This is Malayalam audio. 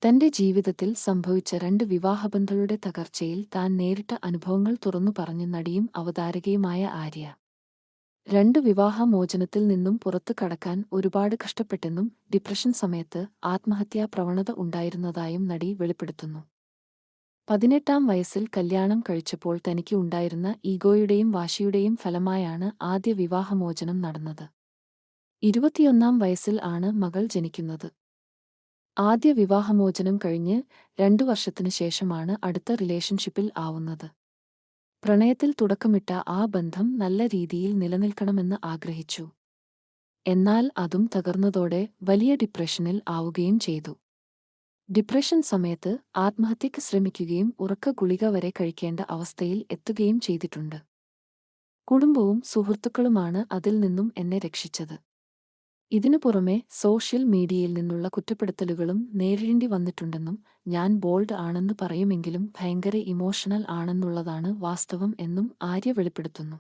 തന്റെ ജീവിതത്തിൽ സംഭവിച്ച 2 വിവാഹബന്ധങ്ങളുടെ തകർച്ചയിൽ താൻ നേരിട്ട അനുഭവങ്ങൾ തുറന്നു പറഞ്ഞ നടിയും അവതാരകയുമായ ആര്യ. 2 വിവാഹമോചനത്തിൽ നിന്നും പുറത്തു കടക്കാൻ ഒരുപാട് കഷ്ടപ്പെട്ടെന്നും ഡിപ്രഷൻ സമയത്ത് ആത്മഹത്യാ പ്രവണത ഉണ്ടായിരുന്നതായും നടി വെളിപ്പെടുത്തുന്നു. 18-ാം വയസ്സിൽ കല്യാണം കഴിച്ചപ്പോൾ തനിക്ക് ഉണ്ടായിരുന്ന ഈഗോയുടെയും വാശിയുടെയും ഫലമായാണ് ആദ്യ വിവാഹമോചനം നടന്നത്. 21-ാം വയസ്സിൽ ആണ് മകൾ ജനിക്കുന്നത്. ആദ്യ വിവാഹമോചനം കഴിഞ്ഞ് 2 വർഷത്തിനു ശേഷമാണ് അടുത്ത റിലേഷൻഷിപ്പിൽ ആവുന്നത്. പ്രണയത്തിൽ തുടക്കമിട്ട ആ ബന്ധം നല്ല രീതിയിൽ നിലനിൽക്കണമെന്ന് ആഗ്രഹിച്ചു. എന്നാൽ അതും തകർന്നതോടെ വലിയ ഡിപ്രഷനിൽ ആവുകയും ചെയ്തു. ഡിപ്രഷൻ സമയത്ത് ആത്മഹത്യയ്ക്ക് ശ്രമിക്കുകയും ഉറക്ക ഗുളിക വരെ കഴിക്കേണ്ട അവസ്ഥയിൽ എത്തുകയും ചെയ്തിട്ടുണ്ട്. കുടുംബവും സുഹൃത്തുക്കളുമാണ് അതിൽ നിന്നും എന്നെ രക്ഷിച്ചത്. ഇതിനു പുറമെ സോഷ്യൽ മീഡിയയിൽ നിന്നുള്ള കുറ്റപ്പെടുത്തലുകളും നേരിടേണ്ടി വന്നിട്ടുണ്ടെന്നും ഞാൻ ബോൾഡ് ആണെന്ന് പറയുമെങ്കിലും ഭയങ്കര ഇമോഷണൽ ആണെന്നുള്ളതാണ് വാസ്തവം എന്നും ആര്യ വെളിപ്പെടുത്തുന്നു.